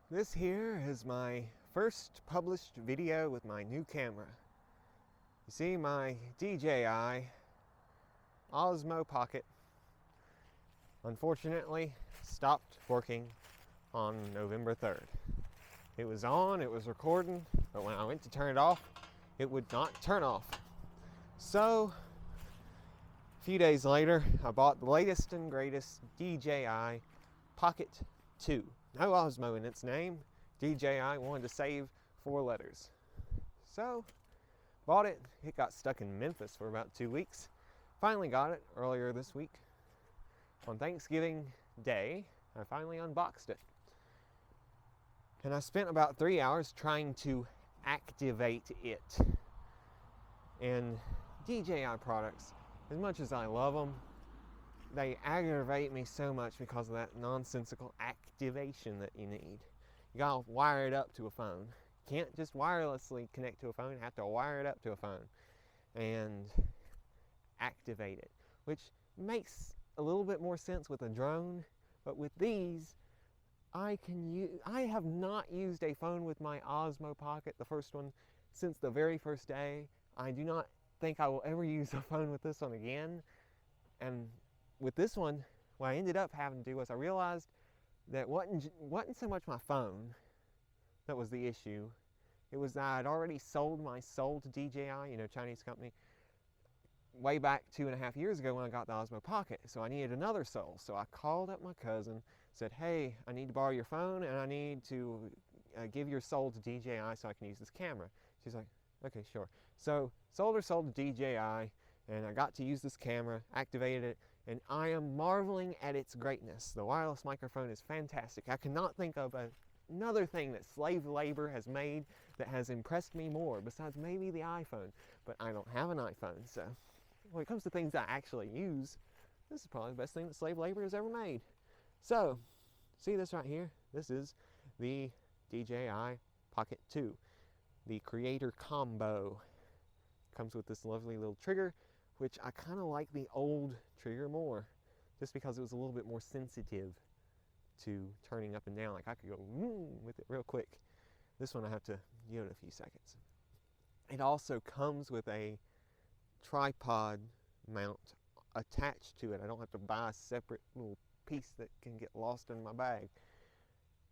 This here is my first published video with my new camera. You see, my DJI Osmo Pocket unfortunately stopped working on November 3rd. It was on, it was recording, but when I went to turn it off, it would not turn off. So, a few days later, I bought the latest and greatest DJI Pocket 2. No Osmo in its name. DJI wanted to save 4 letters. So, bought it. It got stuck in Memphis for about 2 weeks. Finally got it earlier this week. On Thanksgiving Day, I finally unboxed it. And I spent about 3 hours trying to activate it. And DJI products, as much as I love them, they aggravate me so much because of that nonsensical activation that you need. You gotta wire it up to a phone. You can't just wirelessly connect to a phone, you have to wire it up to a phone and activate it, which makes a little bit more sense with a drone, but with these, I have not used a phone with my Osmo Pocket, the first one, since the very first day. I do not think I will ever use a phone with this one again. And with this one, what I ended up having to do was I realized that it wasn't so much my phone that was the issue. It was that I'd already sold my soul to DJI, Chinese company, way back 2.5 years ago when I got the Osmo Pocket. So I needed another soul. So I called up my cousin, said, hey, I need to borrow your phone and I need to give your soul to DJI so I can use this camera. She's like, okay, sure. So sold her soul to DJI and I got to use this camera, activated it, and I am marveling at its greatness. The wireless microphone is fantastic. I cannot think of another thing that slave labor has made that has impressed me more, besides maybe the iPhone. But I don't have an iPhone, so when it comes to things I actually use, this is probably the best thing that slave labor has ever made. So, see this right here? This is the DJI Pocket 2, the Creator Combo. Comes with this lovely little trigger, which I kind of like the old trigger more, just because it was a little bit more sensitive to turning up and down. Like I could go with it real quick. This one I have to give it a few seconds. It also comes with a tripod mount attached to it. I don't have to buy a separate little piece that can get lost in my bag.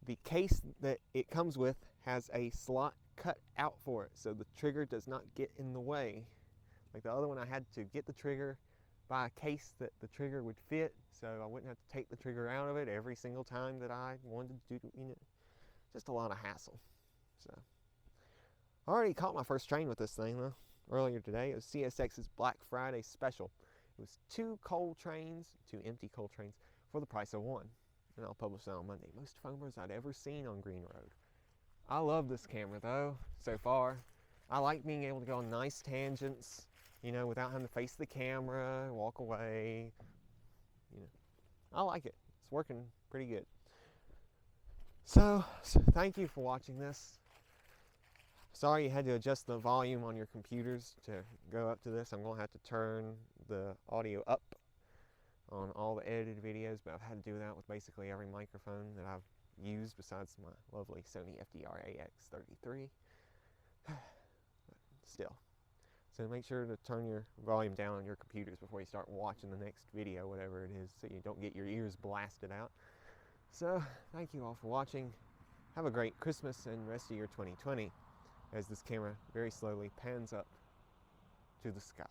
The case that it comes with has a slot cut out for it, so the trigger does not get in the way. Like the other one, I had to get the trigger, buy a case that the trigger would fit, so I wouldn't have to take the trigger out of it every single time that I wanted to do, just a lot of hassle. So, I already caught my first train with this thing though, earlier today. It was CSX's Black Friday special. It was 2 empty coal trains for the price of 1. And I'll publish that on Monday. Most foamers I'd ever seen on Green Road. I love this camera though, so far. I like being able to go on nice tangents, without having to face the camera, walk away. I like it. It's working pretty good. So thank you for watching this. Sorry you had to adjust the volume on your computers to go up to this. I'm going to have to turn the audio up on all the edited videos, but I've had to do that with basically every microphone that I've used besides my lovely Sony FDR AX33. But still. So make sure to turn your volume down on your computers before you start watching the next video, whatever it is, so you don't get your ears blasted out. So, thank you all for watching. Have a great Christmas and rest of your 2020 as this camera very slowly pans up to the sky.